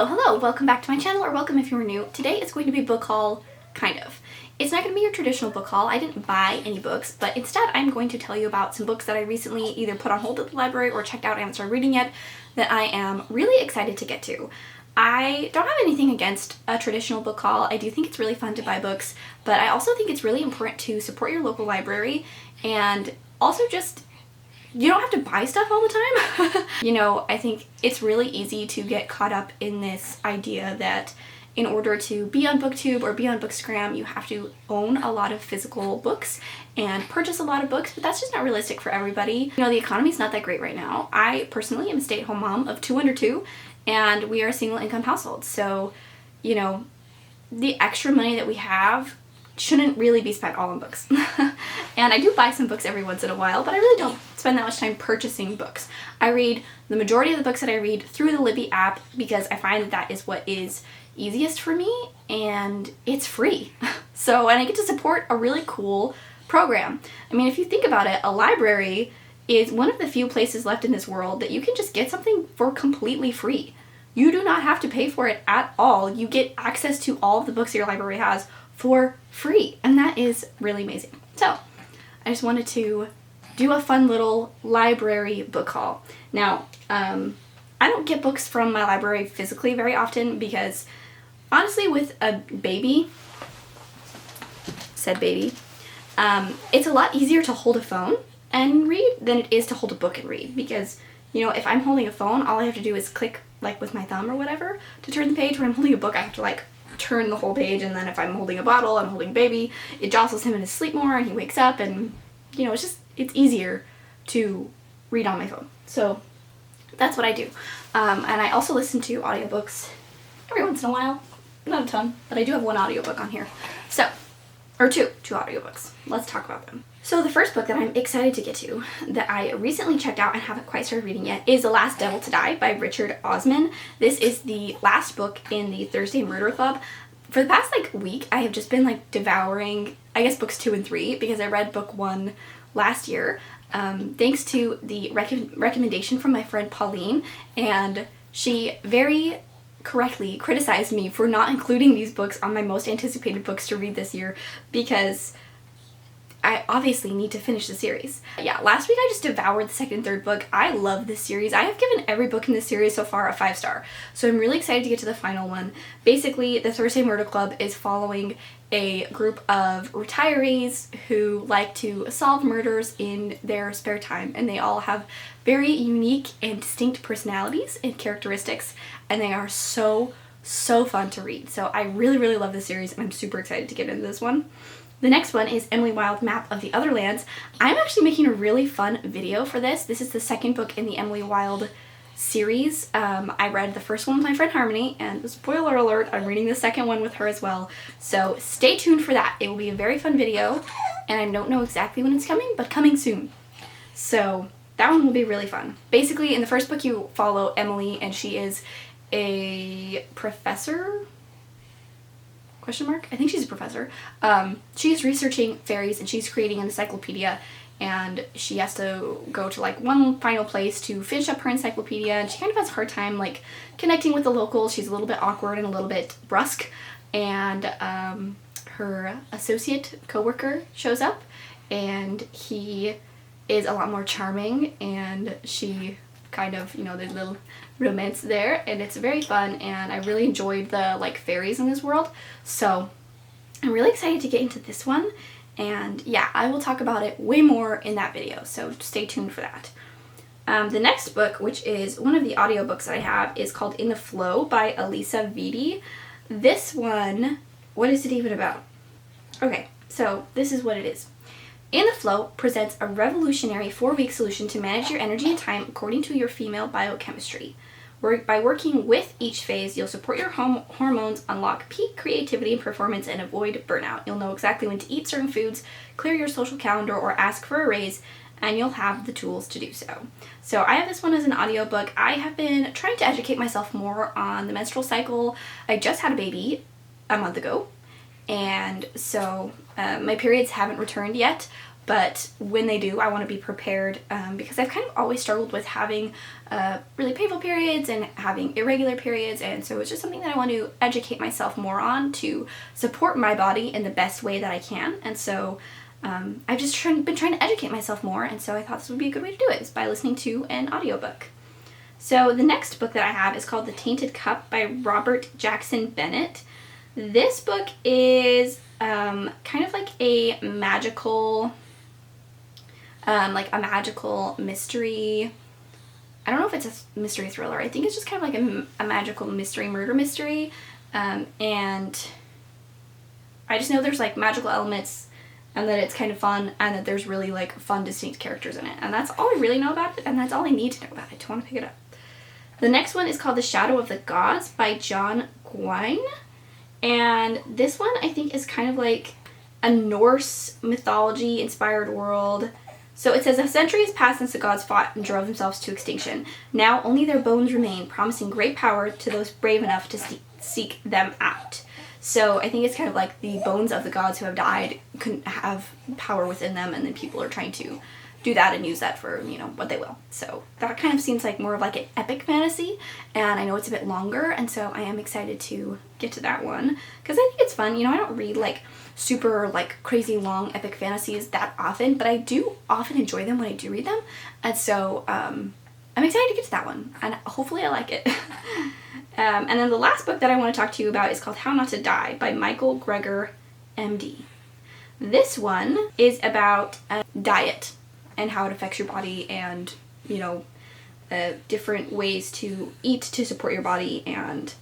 Hello, welcome back to my channel, or welcome if you're new. Today is going to be a book haul, kind of. It's not going to be your traditional book haul. I didn't buy any books, but instead I'm going to tell you about some books that I recently either put on hold at the library or checked out and haven't started reading yet that I am really excited to get to. I don't have anything against a traditional book haul. I do think it's really fun to buy books, but I also think it's really important to support your local library and also just you don't have to buy stuff all the time. I think it's really easy to get caught up in this idea that in order to be on BookTube or be on Bookstagram, you have to own a lot of physical books and purchase a lot of books, but that's just not realistic for everybody. The economy's not that great right now. I personally am a stay-at-home mom of 2 under 2, and we are a single income household. So, the extra money that we have shouldn't really be spent all on books. And I do buy some books every once in a while, but I really don't spend that much time purchasing books. I read the majority of the books that I read through the Libby app because I find that is what is easiest for me, and it's free. And I get to support a really cool program. I mean, if you think about it, a library is one of the few places left in this world that you can just get something for completely free. You do not have to pay for it at all. You get access to all of the books your library has for free, and that is really amazing. So I just wanted to do a fun little library book haul. Now, I don't get books from my library physically very often because honestly with a baby, it's a lot easier to hold a phone and read than it is to hold a book and read, because if I'm holding a phone, all I have to do is click like with my thumb or whatever to turn the page. When I'm holding a book, I have to turn the whole page, and then if I'm holding a bottle, I'm holding a baby, it jostles him in his sleep more and he wakes up, and it's easier to read on my phone. So that's what I do. And I also listen to audiobooks every once in a while. Not a ton, but I do have one audiobook on here. Or two audiobooks. Let's talk about them. So the first book that I'm excited to get to, that I recently checked out and haven't quite started reading yet, is The Last Devil to Die by Richard Osman. This is the last book in the Thursday Murder Club. For the past week, I have just been devouring, I guess, books 2 and 3, because I read book 1 last year, thanks to the recommendation from my friend Pauline, and she very correctly criticized me for not including these books on my most anticipated books to read this year, because I obviously need to finish the series. Yeah, last week I just devoured the second and third book. I love this series. I have given every book in this series so far a 5-star. So I'm really excited to get to the final one. Basically, the Thursday Murder Club is following a group of retirees who like to solve murders in their spare time. And they all have very unique and distinct personalities and characteristics. And they are so fun to read. So I really, really love this series, and I'm super excited to get into this one. The next one is Emily Wilde, Map of the Other Lands. I'm actually making a really fun video for this. This is the second book in the Emily Wilde series. I read the first one with my friend Harmony, and spoiler alert, I'm reading the second one with her as well. So stay tuned for that. It will be a very fun video, and I don't know exactly when it's coming, but coming soon. So that one will be really fun. Basically, in the first book you follow Emily, and she is a professor? Question mark? I think she's a professor. She's researching fairies, and she's creating an encyclopedia, and she has to go to one final place to finish up her encyclopedia, and she kind of has a hard time connecting with the locals. She's a little bit awkward and a little bit brusque, and her associate co-worker shows up, and he is a lot more charming, and she kind of, there's a little romance there, and it's very fun, and I really enjoyed the fairies in this world, so I'm really excited to get into this one. And yeah, I will talk about it way more in that video, so stay tuned for that. The next book, which is one of the audiobooks that I have, is called In the Flow by Elisa Vitti. This one, what is it even about? Okay, so this is what it is. In the Flow presents a revolutionary 4-week solution to manage your energy and time according to your female biochemistry. By working with each phase, you'll support your hormones, unlock peak creativity and performance, and avoid burnout. You'll know exactly when to eat certain foods, clear your social calendar, or ask for a raise, and you'll have the tools to do so. So I have this one as an audiobook. I have been trying to educate myself more on the menstrual cycle. I just had a baby a month ago, and so my periods haven't returned yet, but when they do, I want to be prepared because I've kind of always struggled with having really painful periods and having irregular periods, and so it's just something that I want to educate myself more on to support my body in the best way that I can. And so I've just been trying to educate myself more, and so I thought this would be a good way to do it, is by listening to an audiobook. So the next book that I have is called The Tainted Cup by Robert Jackson Bennett. This book is kind of like a magical mystery. I don't know if it's a mystery thriller. I think it's just kind of like a magical mystery, murder mystery. And I just know there's like magical elements and that it's kind of fun and that there's really like fun, distinct characters in it. And that's all I really know about it, and that's all I need to know about it to want to pick it up. The next one is called The Shadow of the Gods by John Gwynne. And this one I think is kind of like a Norse mythology inspired world. So it says, a century has passed since the gods fought and drove themselves to extinction. Now only their bones remain, promising great power to those brave enough to seek them out. So I think it's kind of like the bones of the gods who have died couldn't have power within them, and then people are trying to do that and use that for, you know, what they will. So that kind of seems like more of like an epic fantasy, and I know it's a bit longer, and so I am excited to get to that one because I think it's fun. You know, I don't read like super like crazy long epic fantasies that often, but I do often enjoy them when I do read them, and so I'm excited to get to that one, and hopefully I like it. And then the last book that I want to talk to you about is called How Not to Die by Michael Greger, MD. This one is about diet and how it affects your body, and, you know, different ways to eat to support your body, and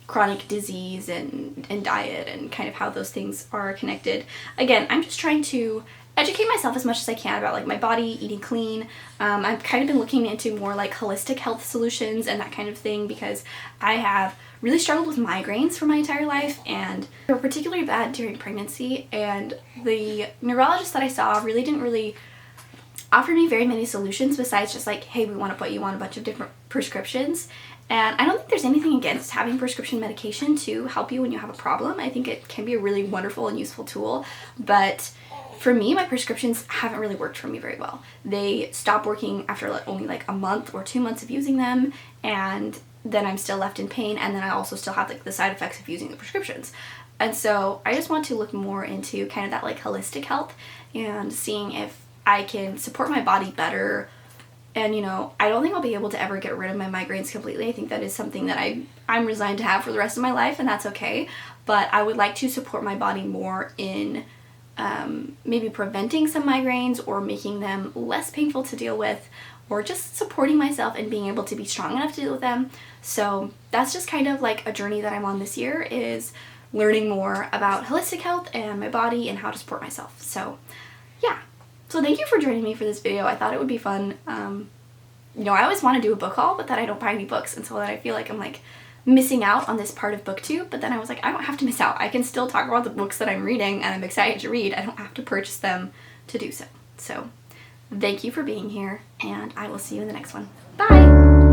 chronic disease and diet, and kind of how those things are connected. Again, I'm just trying to educate myself as much as I can about like my body, eating clean. I've kind of been looking into more like holistic health solutions and that kind of thing because I have really struggled with migraines for my entire life, and they were particularly bad during pregnancy, and the neurologist that I saw really didn't really offer me very many solutions besides just like, hey, we want to put you on a bunch of different prescriptions. And I don't think there's anything against having prescription medication to help you when you have a problem. I think it can be a really wonderful and useful tool, but for me, my prescriptions haven't really worked for me very well. They stop working after only like a month or 2 months of using them, and then I'm still left in pain, and then I also still have like the side effects of using the prescriptions. And so I just want to look more into kind of that like holistic health and seeing if I can support my body better. And, you know, I don't think I'll be able to ever get rid of my migraines completely. I think that is something that I'm resigned to have for the rest of my life, and that's okay. But I would like to support my body more in maybe preventing some migraines or making them less painful to deal with, or just supporting myself and being able to be strong enough to deal with them. So that's just kind of like a journey that I'm on this year, is learning more about holistic health and my body and how to support myself. So yeah. So thank you for joining me for this video. I thought it would be fun. You know, I always want to do a book haul, but then I don't buy any books, and so then I feel like I'm like missing out on this part of booktube. But then I was like, I don't have to miss out. I can still talk about the books that I'm reading and I'm excited to read. I don't have to purchase them to do so. So thank you for being here, and I will see you in the next one. Bye!